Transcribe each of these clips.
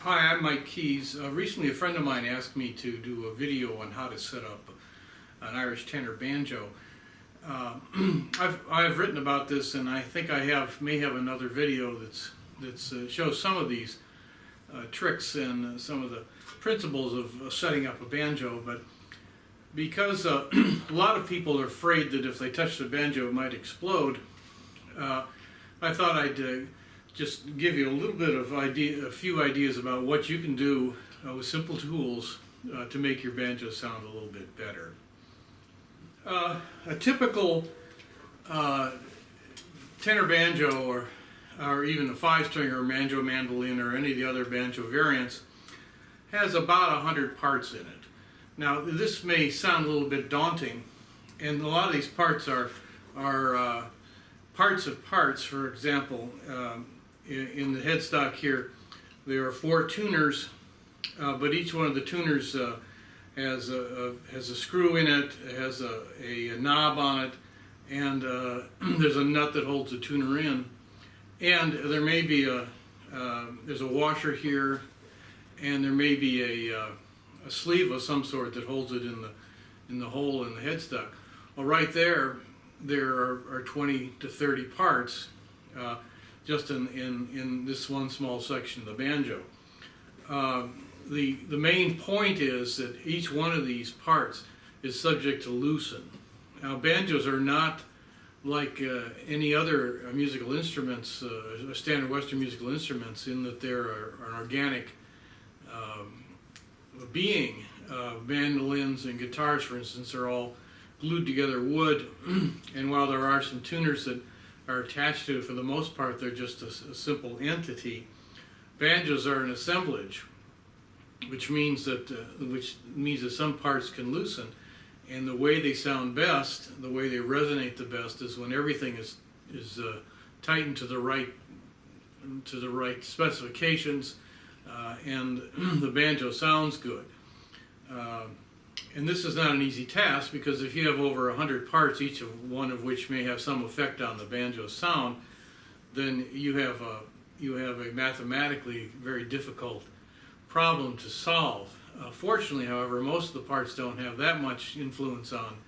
Hi, I'm Mike Keys. Recently, a friend of mine asked me to do a video on how to set up an Irish tenor banjo. Uh, I've written about this, and I think I may have another video that shows some of these tricks and some of the principles of setting up a banjo. But because a lot of people are afraid that if they touch the banjo, it might explode, I thought I'd just give you a little bit of a few ideas about what you can do with simple tools to make your banjo sound a little bit better. A typical tenor banjo, or even a five-string or banjo mandolin or any of the other banjo variants, has about 100 parts in it. Now, this may sound a little bit daunting, and a lot of these parts are parts of parts. For example, in the headstock here, there are 4 tuners, but each one of the tuners has a screw in it, has a knob on it, and there's a nut that holds the tuner in. And there may be there's a washer here, and there may be a sleeve of some sort that holds it in the hole in the headstock. Well, right there are 20 to 30 parts just in this one small section of the banjo. The main point is that each one of these parts is subject to loosen. Now, banjos are not like any other musical instruments, standard Western musical instruments, in that they're an organic being. Mandolins and guitars, for instance, are all glued together wood, and while there are some tuners that are attached to it, for the most part they're just a simple entity. Banjos are an assemblage, which means that some parts can loosen, and the way they sound best, the way they resonate the best, is when everything is tightened to the right specifications, and the banjo sounds good. And this is not an easy task, because if you have over 100 parts, each one of which may have some effect on the banjo sound, then you have a mathematically very difficult problem to solve. Fortunately, however, most of the parts don't have that much influence on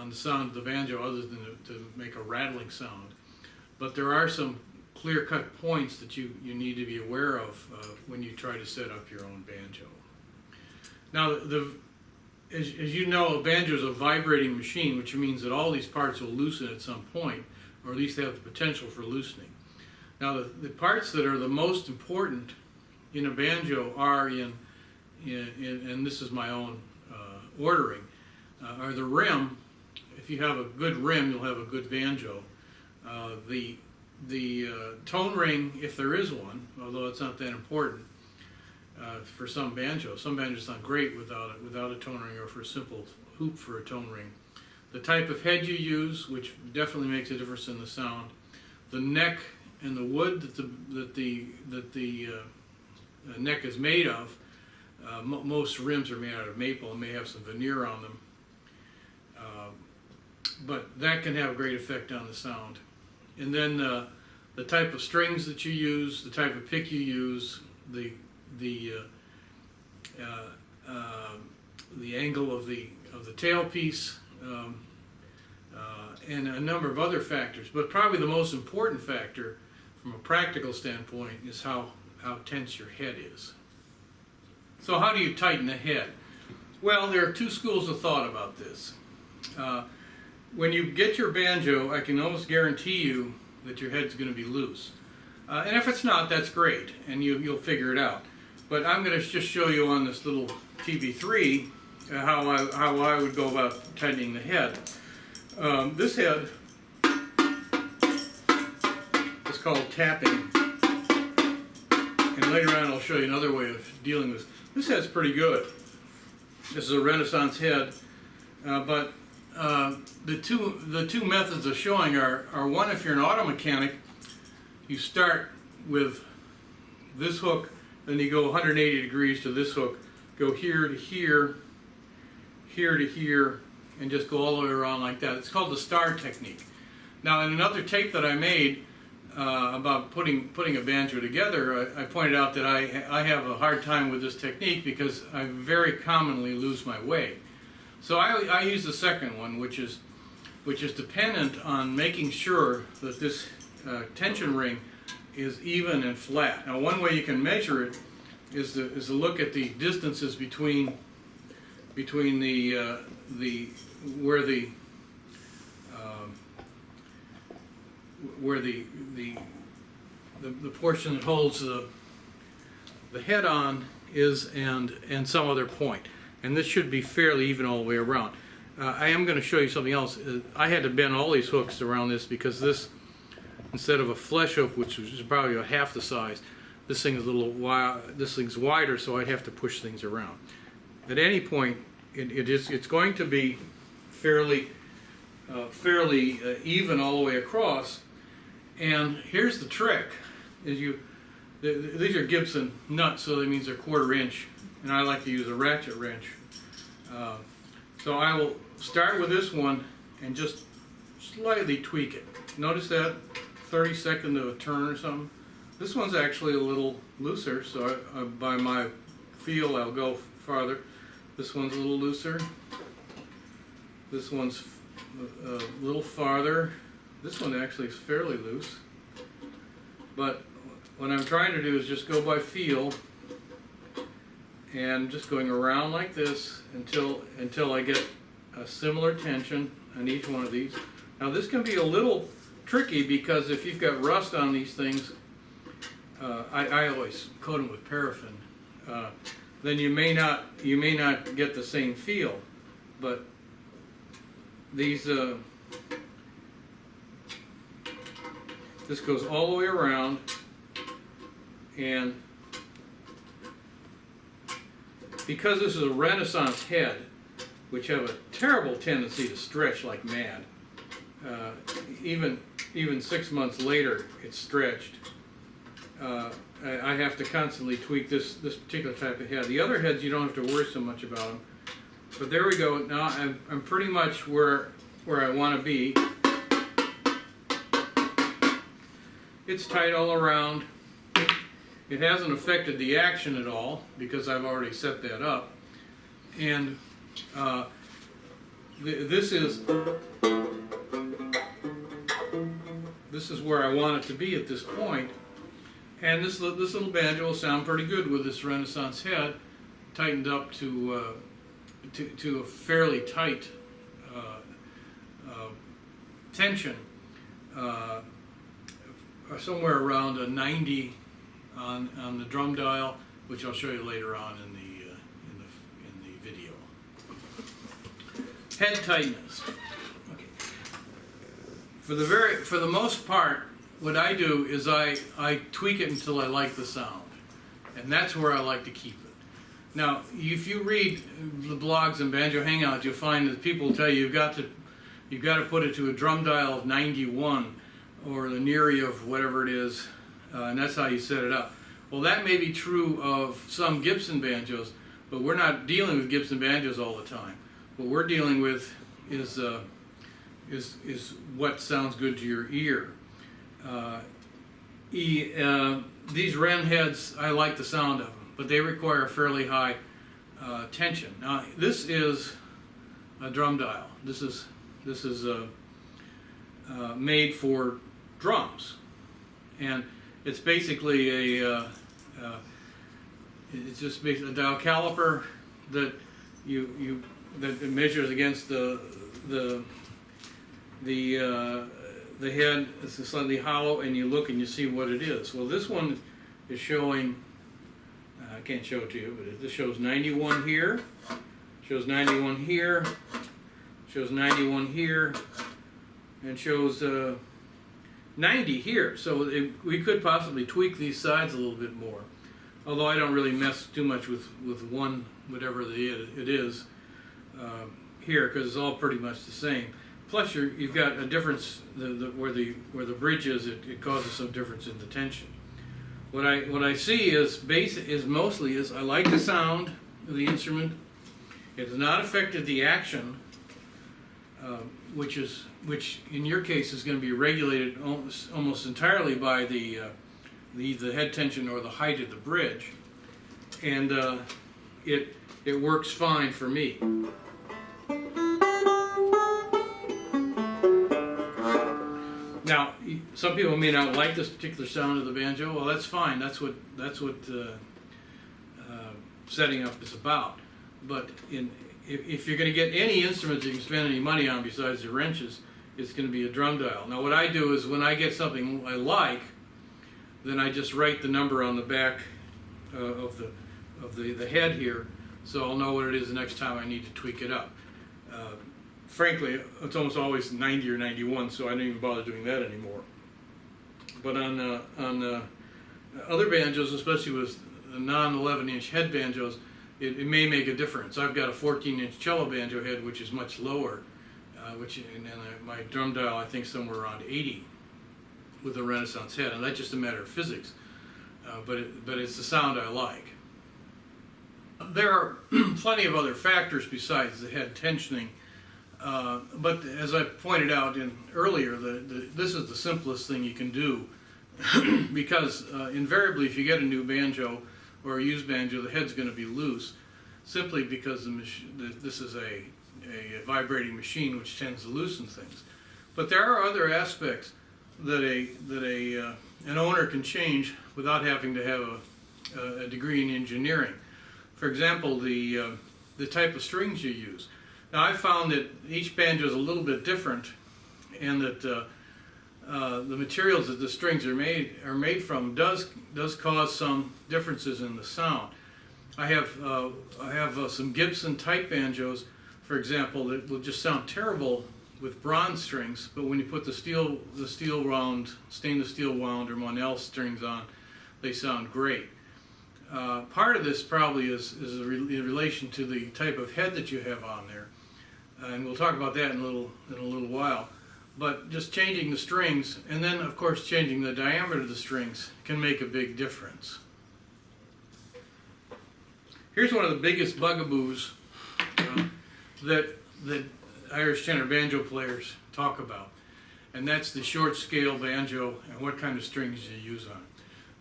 the sound of the banjo, other than to make a rattling sound. But there are some clear-cut points that you need to be aware of when you try to set up your own banjo. Now, as you know, a banjo is a vibrating machine, which means that all these parts will loosen at some point, or at least have the potential for loosening. Now, the parts that are the most important in a banjo are and this is my own ordering, are the rim. If you have a good rim, you'll have a good banjo. The tone ring, if there is one, although it's not that important for some banjos. Some banjos sound great without a tone ring, or for a simple hoop for a tone ring. The type of head you use, which definitely makes a difference in the sound. The neck and the wood that the neck is made of. Most rims are made out of maple and may have some veneer on them, but that can have a great effect on the sound. And then the type of strings that you use, the type of pick you use, the angle of the tailpiece, and a number of other factors. But probably the most important factor from a practical standpoint is how tense your head is. So how do you tighten the head? Well, there are 2 schools of thought about this. When you get your banjo, I can almost guarantee you that your head's going to be loose. And if it's not, that's great, and you'll figure it out. But I'm going to just show you on this little TB3 how I would go about tightening the head. This head is called tapping, and later on I'll show you another way of dealing with. This head's pretty good. This is a Renaissance head, but the two methods of showing are one, if you're an auto mechanic, you start with this hook, then you go 180 degrees to this hook, go here to here, here to here, and just go all the way around like that. It's called the star technique. Now, in another tape that I made, about putting a banjo together, I pointed out that I have a hard time with this technique because I very commonly lose my way. So I use the second one, which is dependent on making sure that this tension ring is even and flat. Now, one way you can measure it is to look at the distances between the portion that holds the head on is and some other point. And this should be fairly even all the way around. I am going to show you something else. I had to bend all these hooks around this because this, instead of a flesh hook, which is probably about half the size, this thing is this thing's wider, so I'd have to push things around. At any point, it's going to be fairly even all the way across. And here's the trick: these are Gibson nuts, so that means they're 1/4 inch, and I like to use a ratchet wrench. So I will start with this one and just slightly tweak it. Notice that 32nd of a turn or something. This one's actually a little looser, so by my feel I'll go farther. This one's a little looser. This one's a little farther. This one actually is fairly loose. But what I'm trying to do is just go by feel, and just going around like this until I get a similar tension on each one of these. Now this can be a little tricky because if you've got rust on these things, I always coat them with paraffin. Then you may not get the same feel. But these this goes all the way around, and because this is a Renaissance head, which have a terrible tendency to stretch like mad, even 6 months later it's stretched. I have to constantly tweak this particular type of head. The other heads you don't have to worry so much about them. But there we go. Now I'm pretty much where I want to be. It's tight all around. It hasn't affected the action at all because I've already set that up. And this is where I want it to be at this point. And this little banjo will sound pretty good with this Renaissance head tightened up to a fairly tight tension, somewhere around a 90 on the drum dial, which I'll show you later on in the video. Head tightness. Okay. For the most part, what I do is I tweak it until I like the sound, and that's where I like to keep it. Now, if you read the blogs and Banjo Hangout, you'll find that people tell you you've got to put it to a drum dial of 91 or the neary of whatever it is, and that's how you set it up. Well, that may be true of some Gibson banjos, but we're not dealing with Gibson banjos all the time. What we're dealing with is what sounds good to your ear. These Ren heads, I like the sound of them, but they require a fairly high tension. Now, this is a drum dial. This is made for drums, and it's basically it's just basically a dial caliper that that measures against the head. It's slightly hollow, and you look and you see what it is. Well, this one is showing. I can't show it to you, but this shows 91 here, shows 91 here, shows 91 here, and shows 90 here. So we could possibly tweak these sides a little bit more. Although I don't really mess too much with one, whatever it is here, because it's all pretty much the same. Plus, you've got a difference where the bridge is. It causes some difference in the tension. What I see is mostly I like the sound of the instrument. It has not affected the action. which in your case is going to be regulated almost entirely by the head tension or the height of the bridge, and it works fine for me. Now, some people may not like this particular sound of the banjo. Well, that's fine. That's what setting up is about. But if you're going to get any instrument you can spend any money on besides the wrenches, it's going to be a drum dial. Now, what I do is when I get something I like, then I just write the number on the back of the head here, so I'll know what it is the next time I need to tweak it up. Frankly, it's almost always 90 or 91, so I don't even bother doing that anymore. But on other banjos, especially with non-11-inch head banjos, it may make a difference. I've got a 14-inch cello banjo head, which is much lower, and my drum dial I think somewhere around 80 with a Renaissance head, and that's just a matter of physics. But it's the sound I like. There are plenty of other factors besides the head tensioning. But as I pointed out earlier, this is the simplest thing you can do because invariably if you get a new banjo or a used banjo, the head's going to be loose simply because this is a vibrating machine which tends to loosen things. But there are other aspects that an owner can change without having to have a degree in engineering. For example, the type of strings you use. Now, I've found that each banjo is a little bit different, and that the materials that the strings are made from does cause some differences in the sound. I have some Gibson type banjos, for example, that will just sound terrible with bronze strings, but when you put the stainless steel wound or Monel strings on, they sound great. Part of this probably is in relation to the type of head that you have on there. And we'll talk about that in a little while. But just changing the strings, and then of course changing the diameter of the strings, can make a big difference. Here's one of the biggest bugaboos that Irish tenor banjo players talk about, and that's the short scale banjo and what kind of strings you use on it.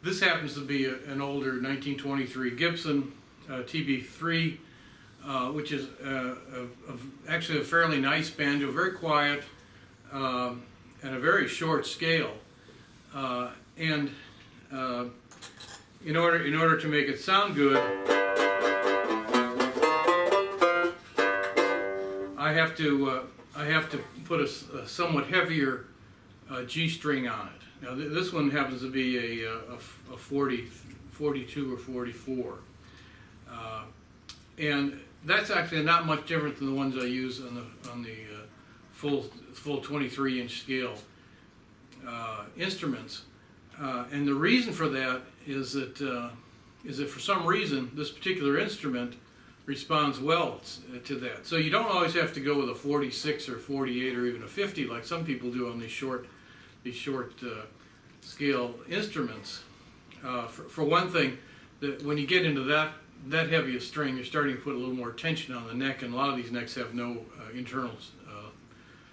This happens to be an older 1923 Gibson TB3. Which is actually a fairly nice banjo, very quiet, and a very short scale. In order to make it sound good, I have to put a somewhat heavier G string on it. Now this one happens to be a 42 or 44. And that's actually not much different than the ones I use on the full 23-inch scale instruments. And the reason for that is that for some reason this particular instrument responds well to that. So you don't always have to go with a 46 or 48 or even a 50 like some people do on these short scale instruments. For one thing, when you get into that heavy a string, you're starting to put a little more tension on the neck, and a lot of these necks have no internal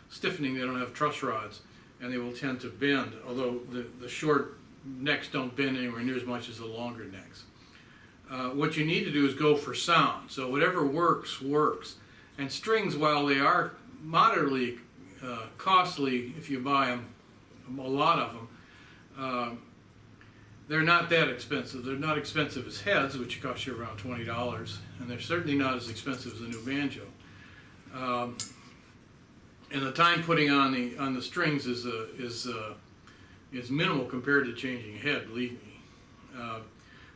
stiffening. They don't have truss rods, and they will tend to bend, although the short necks don't bend anywhere near as much as the longer necks. What you need to do is go for sound. So whatever works. And strings, while they are moderately costly if you buy them, a lot of them, they're not that expensive. They're not expensive as heads, which cost you around $20, and they're certainly not as expensive as a new banjo. And the time putting on the strings is minimal compared to changing a head, believe me.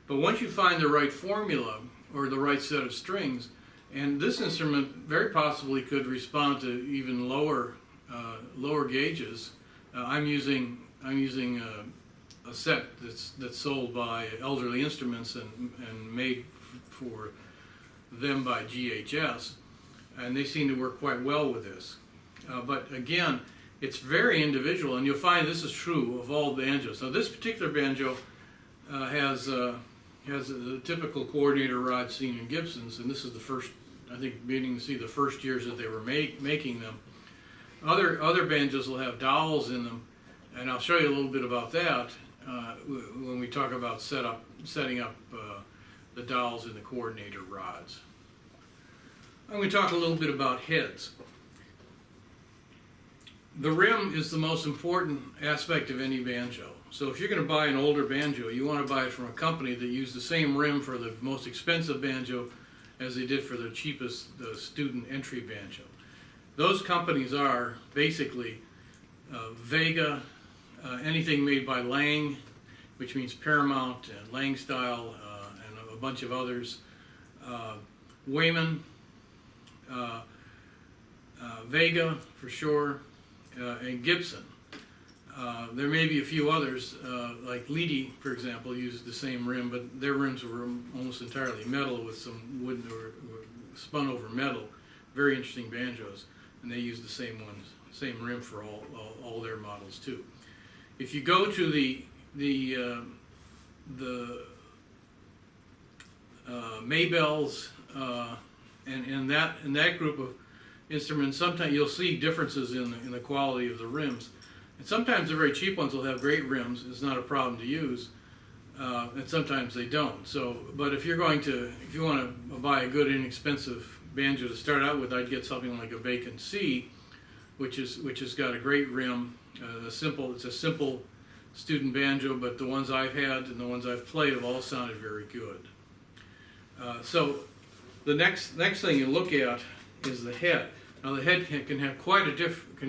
But once you find the right formula or the right set of strings, and this instrument very possibly could respond to even lower gauges. I'm using a set that's sold by Elderly Instruments and made for them by GHS, and they seem to work quite well with this. But again, it's very individual, and you'll find this is true of all banjos. Now, this particular banjo has the typical coordinator rod seen in Gibsons, and this is the first, I think, beginning to see the first years that they were making them. Other banjos will have dowels in them, and I'll show you a little bit about that when we talk about setting up the dowels in the coordinator rods. I'm going to talk a little bit about heads. The rim is the most important aspect of any banjo. So if you're going to buy an older banjo, you want to buy it from a company that used the same rim for the most expensive banjo as they did for the cheapest student entry banjo. Those companies are basically Vega, anything made by Lang, which means Paramount, and Lang Style, and a bunch of others. Wayman, Vega for sure, and Gibson. There may be a few others, like Leedy, for example, used the same rim, but their rims were almost entirely metal with some wood or spun over metal. Very interesting banjos, and they used the same rim for all their models too. If you go to the Maybells and that group of instruments, sometimes you'll see differences in the quality of the rims. And sometimes the very cheap ones will have great rims. It's not a problem to use, and sometimes they don't. So, but if you want to buy a good inexpensive banjo to start out with, I'd get something like a Bacon C, which has got a great rim. It's a simple student banjo, but the ones I've had and the ones I've played have all sounded very good. So the next thing you look at is the head. Now the head can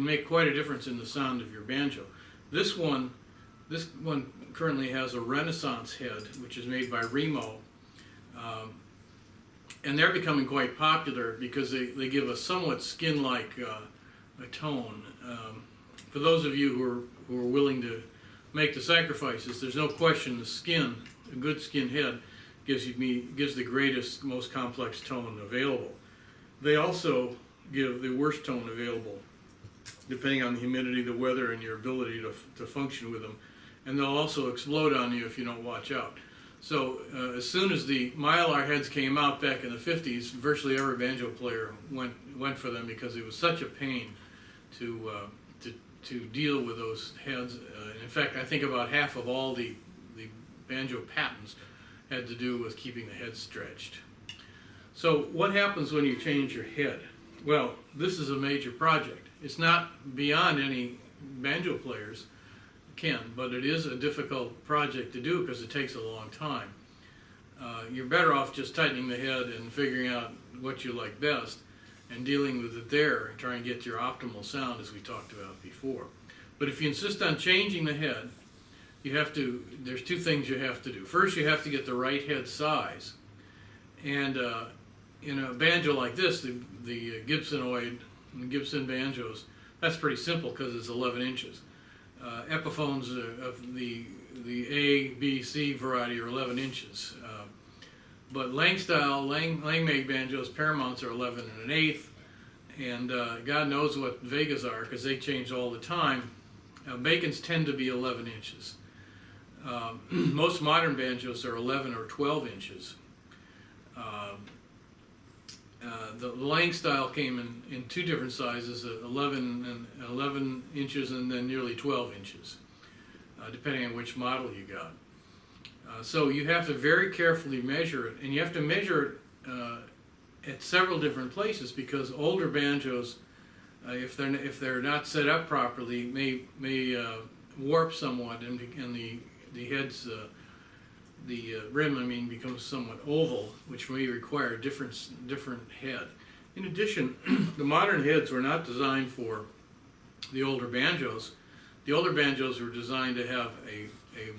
make quite a difference in the sound of your banjo. This one currently has a Renaissance head, which is made by Remo, and they're becoming quite popular because they give a somewhat skin-like a tone. For those of you who are willing to make the sacrifices, there's no question a good skin head gives the greatest, most complex tone available. They also give the worst tone available, depending on the humidity, the weather, and your ability to function with them. And they'll also explode on you if you don't watch out. So as soon as the Mylar heads came out back in the 50s, virtually every banjo player went for them because it was such a pain to deal with those heads. In fact, I think about half of all the banjo patents had to do with keeping the head stretched. So what happens when you change your head? Well, this is a major project. It's not beyond any banjo players can, but it is a difficult project to do because it takes a long time. You're better off just tightening the head and figuring out what you like best and dealing with it there and trying to get your optimal sound, as we talked about before. But if you insist on changing the head, there's two things you have to do. First, you have to get the right head size. And in a banjo like this, the Gibsonoid and Gibson banjos, that's pretty simple because it's 11 inches. Epiphones of the A, B, C variety are 11 inches. But Lang style, Lang-made banjos, Paramounts are 11 1/8, and God knows what Vegas are because they change all the time. Bacons tend to be 11 inches. Most modern banjos are 11 or 12 inches. The Lang style came in two different sizes, 11 inches and then nearly 12 inches, depending on which model you got. So you have to very carefully measure it, and you have to measure it at several different places because older banjos, if they're not set up properly, may warp somewhat, and the heads. The rim, becomes somewhat oval, which may require a different head. In addition, the modern heads were not designed for the older banjos. The older banjos were designed to have a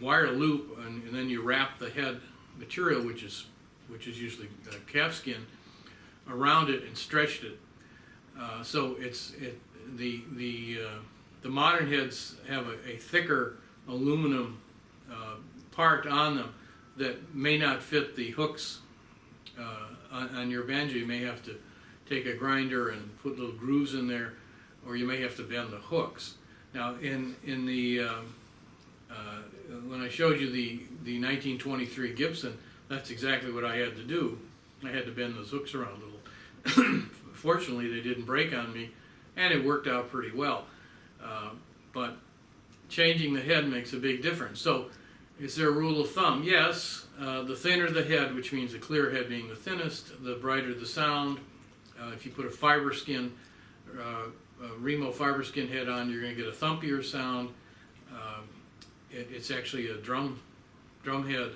wire loop, and then you wrap the head material, which is usually calfskin, around it and stretched it. So the modern heads have a thicker aluminum part on them that may not fit the hooks on your banjo. You may have to take a grinder and put little grooves in there, or you may have to bend the hooks. Now, in the when I showed you the 1923 Gibson, that's exactly what I had to do. I had to bend those hooks around a little. Fortunately, they didn't break on me, and it worked out pretty well. But changing the head makes a big difference. So is there a rule of thumb? Yes, the thinner the head, which means the clear head being the thinnest, the brighter the sound. If you put a fiber skin, Remo fiber skin head on, you're going to get a thumpier sound. It's actually a drum head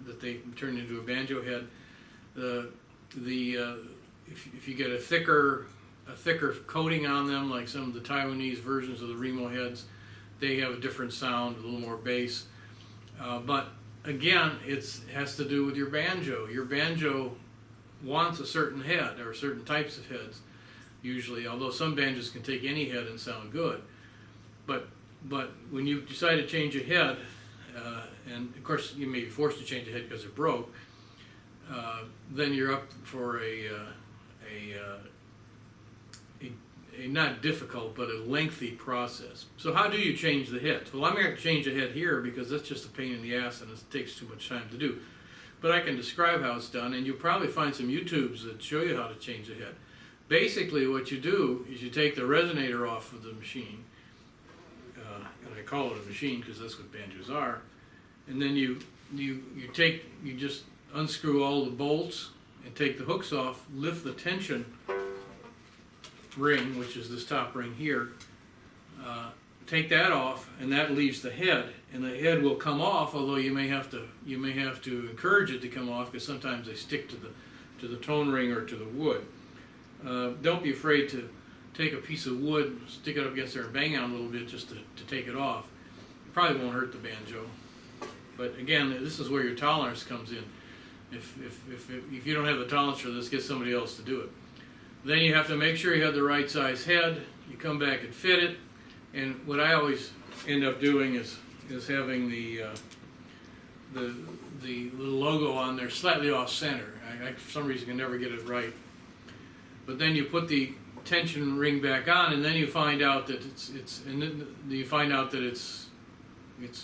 that they turn into a banjo head. If you get a thicker coating on them, like some of the Taiwanese versions of the Remo heads, they have a different sound, a little more bass. But again, it has to do with your banjo. Your banjo wants a certain head, or certain types of heads, usually, although some banjos can take any head and sound good. But when you decide to change a head, and of course you may be forced to change a head because it broke, then you're up for a not difficult, but a lengthy process. So how do you change the head? Well, I'm going to change the head here because that's just a pain in the ass and it takes too much time to do. But I can describe how it's done, and you'll probably find some YouTubes that show you how to change the head. Basically what you do is you take the resonator off of the machine, and I call it a machine because that's what banjos are, and then you just unscrew all the bolts and take the hooks off, lift the tension ring, which is this top ring here, take that off, and that leaves the head, and the head will come off, although you may have to encourage it to come off because sometimes they stick to the tone ring or to the wood. Don't be afraid to take a piece of wood, stick it up against there and bang on a little bit just to take it off. It probably won't hurt the banjo. But again, this is where your tolerance comes in. If you don't have the tolerance for this, get somebody else to do it. Then you have to make sure you have the right size head. You come back and fit it. And what I always end up doing is having the little logo on there slightly off center. I for some reason can never get it right. But then you put the tension ring back on, and then you find out that it's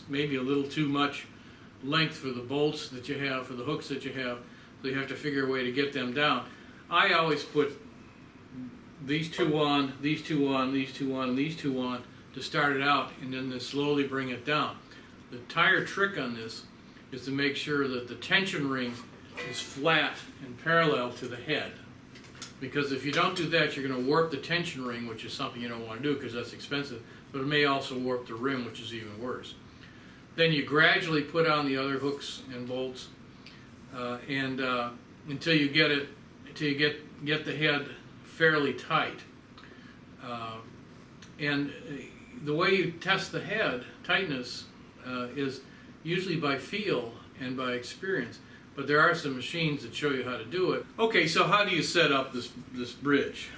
maybe a little too much length for the bolts that you have, for the hooks that you have. So you have to figure a way to get them down. I always put these two on, these two on, these two on, and these two on to start it out, and then slowly bring it down. The entire trick on this is to make sure that the tension ring is flat and parallel to the head. Because if you don't do that, you're going to warp the tension ring, which is something you don't want to do because that's expensive, but it may also warp the rim, which is even worse. Then you gradually put on the other hooks and bolts, until you get the head fairly tight. And the way you test the head tightness is usually by feel and by experience. But there are some machines that show you how to do it. Okay, so how do you set up this bridge?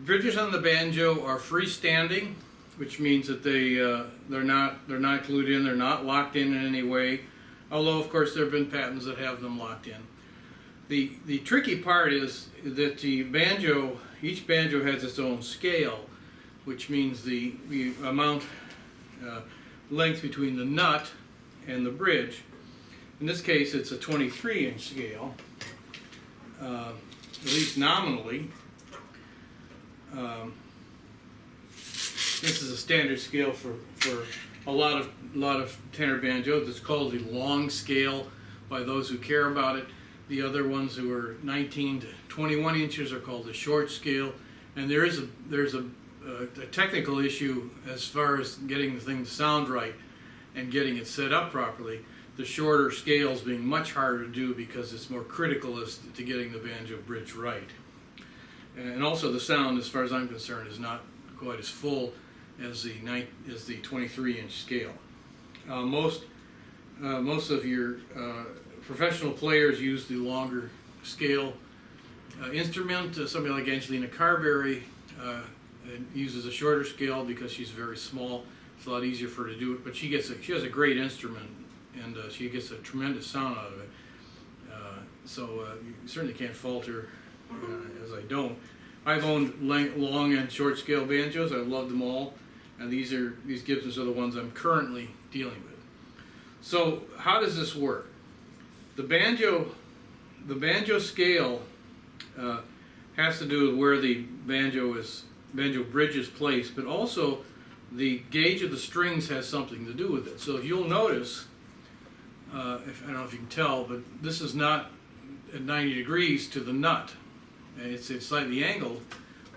Bridges on the banjo are freestanding, which means that they're not glued in, they're not locked in any way. Although of course there have been patents that have them locked in. The tricky part is that each banjo has its own scale, which means the amount length between the nut and the bridge. In this case, it's a 23-inch scale, at least nominally. This is a standard scale for a lot of tenor banjos. It's called the long scale by those who care about it. The other ones who are 19 to 21 inches are called the short scale. And there's a technical issue as far as getting the thing to sound right and getting it set up properly. The shorter scales being much harder to do because it's more critical as to getting the banjo bridge right. And also the sound, as far as I'm concerned, is not quite as full as the 23-inch scale. Most of your professional players use the longer scale instrument. Somebody like Angelina Carberry uses a shorter scale because she's very small. It's a lot easier for her to do it, but she has a great instrument, and she gets a tremendous sound out of it. So you certainly can't fault her, as I don't. I've owned long and short scale banjos. I've loved them all, and these Gibsons are the ones I'm currently dealing with. So how does this work? The banjo scale has to do with where the banjo bridge is placed, but also the gauge of the strings has something to do with it. So if you'll notice, I don't know if you can tell, but this is not at 90 degrees to the nut. It's slightly angled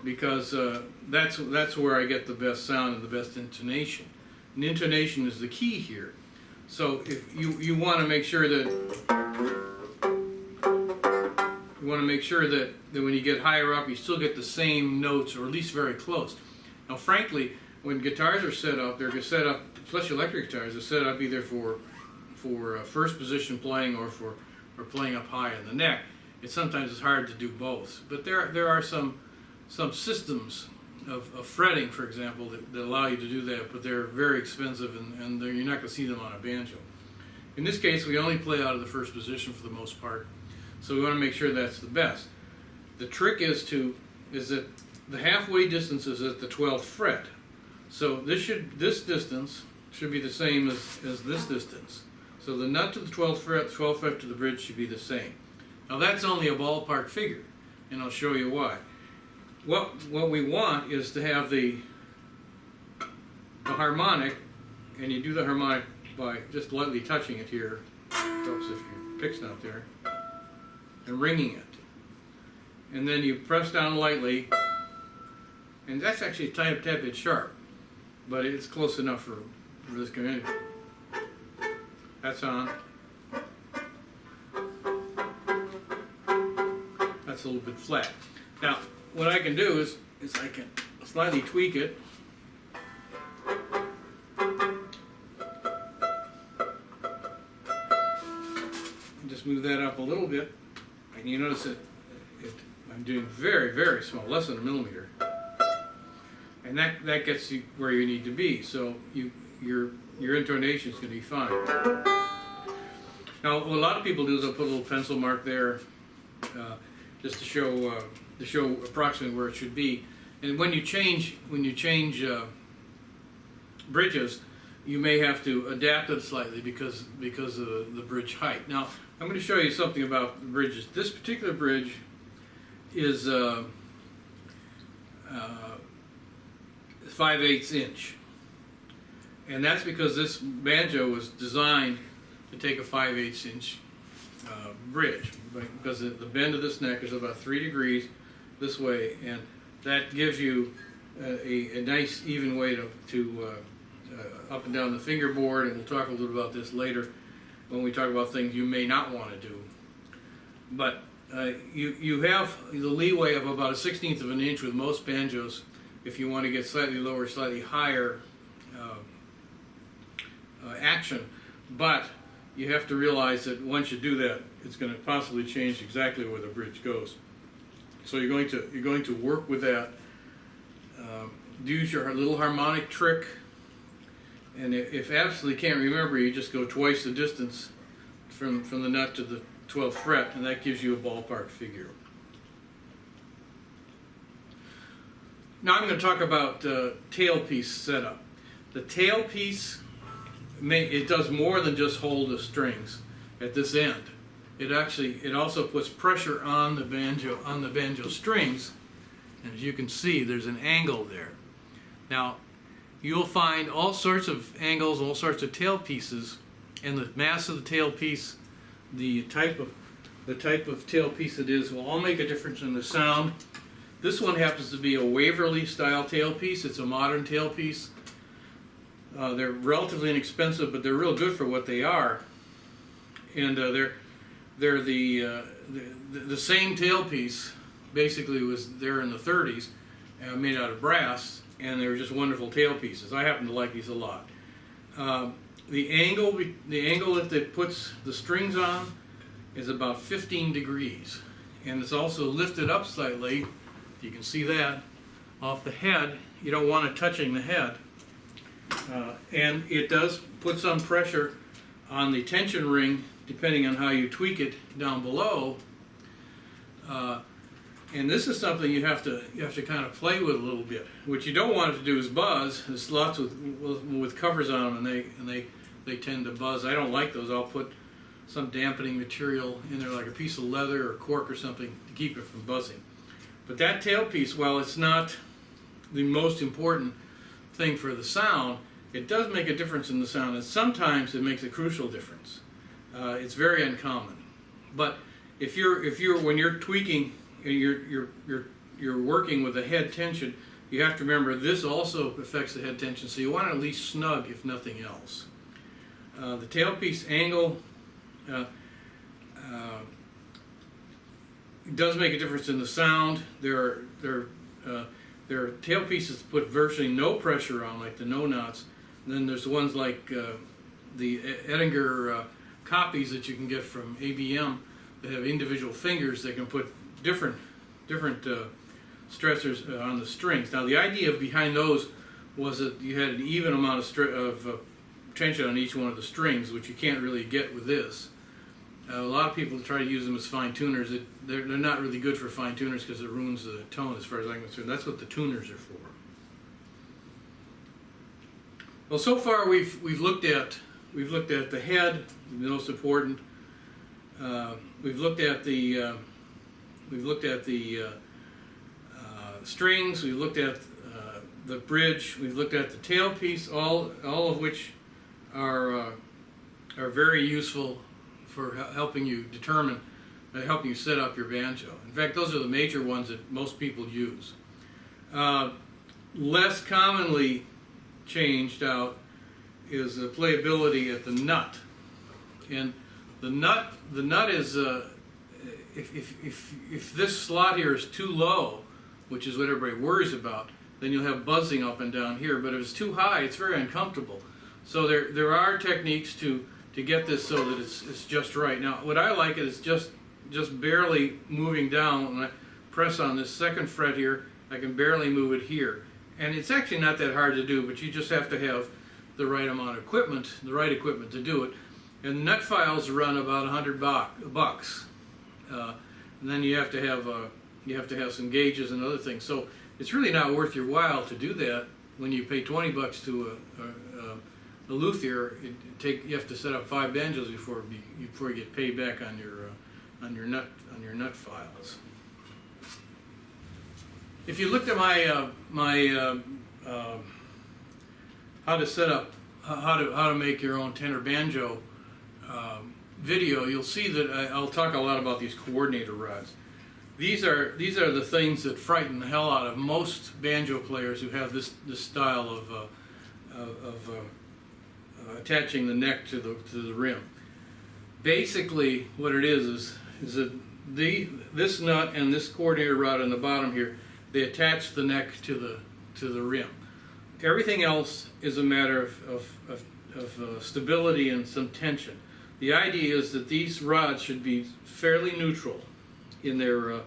because that's where I get the best sound and the best intonation. And intonation is the key here. So if you want to make sure that when you get higher up, you still get the same notes, or at least very close. Now, frankly, when guitars are set up, they're set up, especially electric guitars, they're set up either for first position playing or playing up high in the neck. Sometimes it's hard to do both, but there are some systems of fretting, for example, that allow you to do that, but they're very expensive, and you're not going to see them on a banjo. In this case, we only play out of the first position for the most part, so we want to make sure that's the best. The trick is that the halfway distance is at the 12th fret, so this distance should be the same as this distance. So the nut to the 12th fret to the bridge should be the same. Now that's only a ballpark figure, and I'll show you why. What we want is to have the harmonic, and you do the harmonic by just lightly touching it here, helps if your pick's not there, and ringing it. And then you press down lightly, and that's actually a tad bit sharp, but it's close enough for this community. That's on. That's a little bit flat. Now, what I can do is I can slightly tweak it. And just move that up a little bit. And you notice I'm doing very, very small, less than a millimeter. And that gets you where you need to be. So your intonation is going to be fine. Now, what a lot of people do is they'll put a little pencil mark there, just to show approximately where it should be. And when you change bridges, you may have to adapt it slightly because of the bridge height. Now, I'm going to show you something about the bridges. This particular bridge is 5/8 inch. And that's because this banjo was designed to take a 5/8 inch bridge, because the bend of this neck is about 3 degrees this way, and that gives you a nice even way to up and down the fingerboard, and we'll talk a little bit about this later when we talk about things you may not want to do. But you have the leeway of about 1/16 of an inch with most banjos if you want to get slightly lower, slightly higher action, but you have to realize that once you do that, it's going to possibly change exactly where the bridge goes. So you're going to work with that. Use your little harmonic trick, and if absolutely can't remember, you just go twice the distance from the nut to the 12th fret, and that gives you a ballpark figure. Now I'm going to talk about tailpiece setup. The tailpiece, it does more than just hold the strings at this end. It also puts pressure on the banjo strings, and as you can see, there's an angle there. Now, you'll find all sorts of angles, all sorts of tailpieces, and the mass of the tailpiece, the type of tailpiece it is, will all make a difference in the sound. This one happens to be a Waverly style tailpiece. It's a modern tailpiece. They're relatively inexpensive, but they're real good for what they are. And they're the same tailpiece basically was there in the 30s, made out of brass, and they were just wonderful tailpieces. I happen to like these a lot. The angle that puts the strings on is about 15 degrees, and it's also lifted up slightly. You can see that off the head. You don't want it touching the head. And it does put some pressure on the tension ring, depending on how you tweak it down below. And this is something you have to kind of play with a little bit. What you don't want it to do is buzz. There's lots with covers on them, and they tend to buzz. I don't like those. I'll put some dampening material in there, like a piece of leather or cork or something, to keep it from buzzing. But that tailpiece, while it's not the most important thing for the sound, it does make a difference in the sound, and sometimes it makes a crucial difference. It's very uncommon. But if you're when you're tweaking, you're working with the head tension, you have to remember this also affects the head tension, so you want it at least snug, if nothing else. The tailpiece angle does make a difference in the sound. There are tailpieces that put virtually no pressure on, like the no knots. And then there's the ones like the Edinger copies that you can get from ABM that have individual fingers that can put different stressors on the strings. Now the idea behind those was that you had an even amount of tension on each one of the strings, which you can't really get with this. A lot of people try to use them as fine tuners. They're not really good for fine tuners because it ruins the tone, as far as I'm concerned. That's what the tuners are for. Well, so far we've looked at the head, the most important. We've looked at the strings. We've looked at the bridge. We've looked at the tailpiece. All of which are very useful for helping you helping you set up your banjo. In fact, those are the major ones that most people use. Less commonly changed out is the playability at the nut, and the nut is if this slot here is too low, which is what everybody worries about, then you'll have buzzing up and down here. But if it's too high, it's very uncomfortable. So there are techniques to get this so that it's just right. Now, what I like is just barely moving down. When I press on this second fret here, I can barely move it here. And it's actually not that hard to do, but you just have to have the right amount of equipment, the right equipment to do it. And nut files run about $100. And then you have to have some gauges and other things. So it's really not worth your while to do that when you pay $20 to a luthier. You have to set up 5 banjos before you get paid back on your nut files. If you looked at my how to set up how to make your own tenor banjo video, you'll see that I'll talk a lot about these coordinator rods. These are the things that frighten the hell out of most banjo players who have this style of attaching the neck to the rim. Basically, what it is that this nut and this coordinator rod on the bottom here, they attach the neck to the rim. Everything else is a matter of stability and some tension. The idea is that these rods should be fairly neutral in their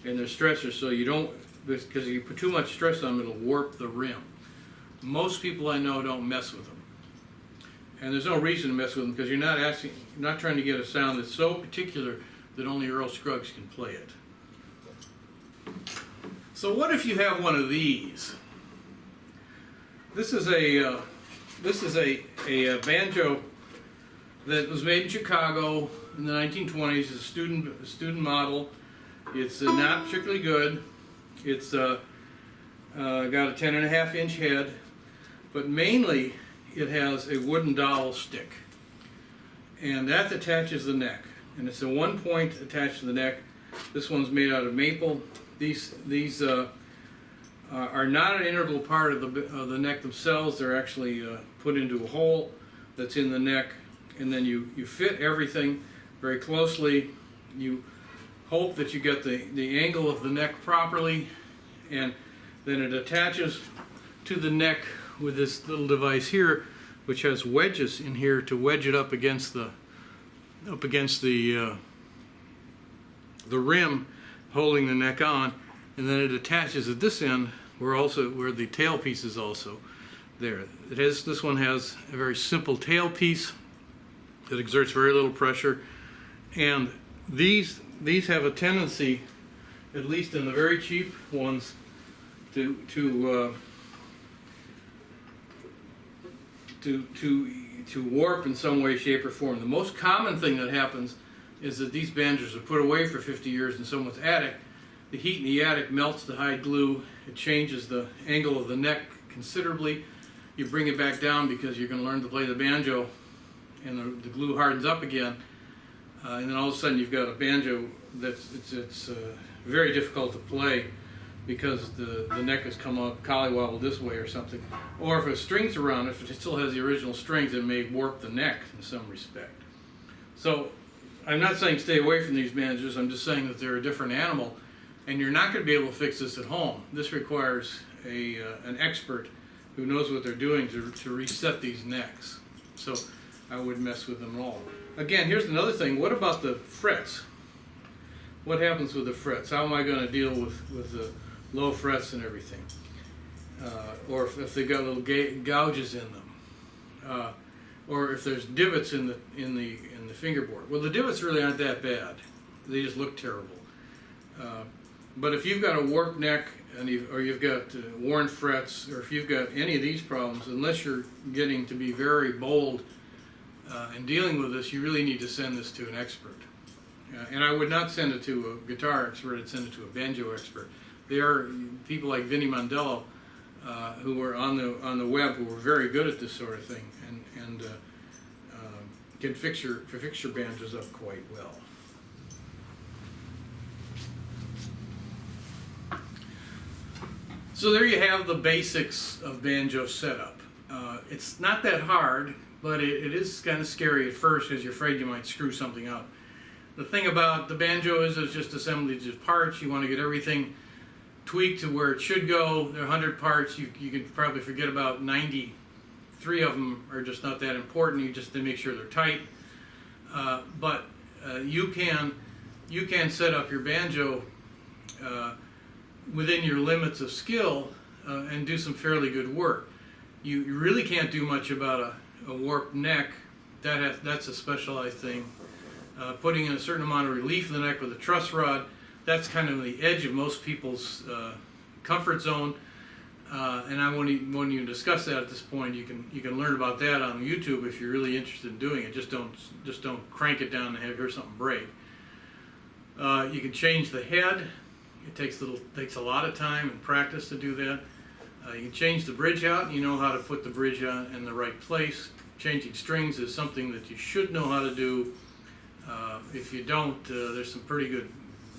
stressors, so you don't, because if you put too much stress on them, it'll warp the rim. Most people I know don't mess with them, and there's no reason to mess with them because you're not trying to get a sound that's so particular that only Earl Scruggs can play it. So what if you have one of these? This is a banjo that was made in Chicago in the 1920s. It's a student model. It's not particularly good. It's got a 10.5-inch head, but mainly it has a wooden dowel stick, and that attaches the neck. And it's a 1-point attached to the neck. This one's made out of maple. These are not an integral part of the neck themselves. They're actually put into a hole that's in the neck, and then you fit everything very closely. You hope that you get the angle of the neck properly, and then it attaches to the neck with this little device here, which has wedges in here to wedge it up against the rim, holding the neck on, and then it attaches at this end where the tailpiece is also there. This one has a very simple tailpiece that exerts very little pressure, and these have a tendency, at least in the very cheap ones, to warp in some way, shape, or form. The most common thing that happens is that these banjos are put away for 50 years in someone's attic, The heat in the attic melts the hide glue. It changes the angle of the neck considerably. You bring it back down because you're going to learn to play the banjo, and the glue hardens up again. And then all of a sudden you've got a banjo that's very difficult to play because the neck has come up collywobble this way or something. Or if a string's around, if it still has the original strings, it may warp the neck in some respect. So I'm not saying stay away from these banjos, I'm just saying that they're a different animal, and you're not going to be able to fix this at home. This requires an expert who knows what they're doing to reset these necks. So I wouldn't mess with them at all. Again, here's another thing. What about the frets? What happens with the frets? How am I going to deal with the low frets and everything? Or if they've got little gouges in them, or if there's divots in the fingerboard. Well, the divots really aren't that bad. They just look terrible. But if you've got a warped neck or you've got worn frets, or if you've got any of these problems, unless you're getting to be very bold in dealing with this, you really need to send this to an expert. And I would not send it to a guitar expert, I'd send it to a banjo expert. There are people like Vinnie Mondello who were on the web who were very good at this sort of thing and can fix your banjos up quite well. So there you have the basics of banjo setup. It's not that hard, but it is kind of scary at first because you're afraid you might screw something up. The thing about the banjo is it's just assemblage of parts. You want to get everything tweaked to where it should go. There are 100 parts. You can probably forget about 93 of them are just not that important. You just to make sure they're tight. But you can set up your banjo within your limits of skill and do some fairly good work. You really can't do much about a warped neck. That's a specialized thing. Putting in a certain amount of relief in the neck with a truss rod, that's kind of the edge of most people's comfort zone. And I won't even discuss that at this point. You can learn about that on YouTube if you're really interested in doing it. Just don't crank it down and hear something break. You can change the head. It takes a lot of time and practice to do that. You can change the bridge out. You know how to put the bridge out in the right place. Changing strings is something that you should know how to do. If you don't, there's some pretty good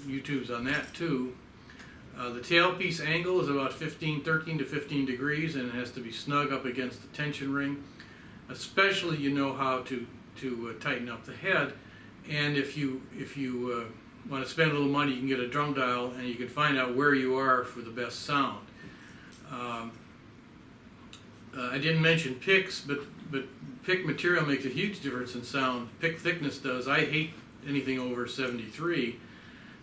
YouTubes on that too. The tailpiece angle is about 13 to 15 degrees, and it has to be snug up against the tension ring. Especially you know how to tighten up the head. And if you want to spend a little money, you can get a Drumdial and you can find out where you are for the best sound. I didn't mention picks, but pick material makes a huge difference in sound. Pick thickness does. I hate anything over 73.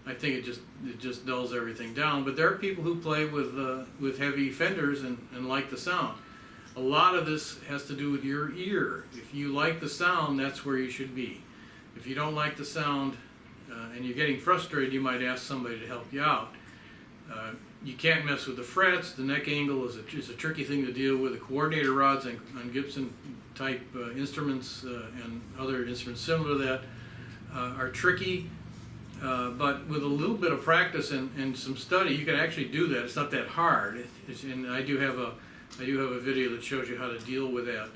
I think it just dulls everything down. But there are people who play with heavy fenders and like the sound. A lot of this has to do with your ear. If you like the sound, that's where you should be. If you don't like the sound and you're getting frustrated, you might ask somebody to help you out. You can't mess with the frets. The neck angle is a tricky thing to deal with. The coordinator rods on Gibson type instruments and other instruments similar to that are tricky. But with a little bit of practice and some study, you can actually do that. It's not that hard. And I do have a video that shows you how to deal with that.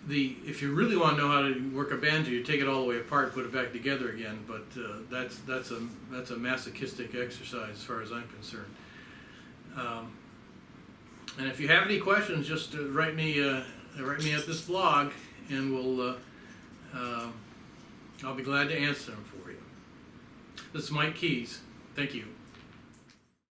If you really want to know how to work a banjo, you take it all the way apart, put it back together again. But that's a masochistic exercise as far as I'm concerned. And if you have any questions, just write me at this blog, and I'll be glad to answer them for you. This is Mike Keys. Thank you.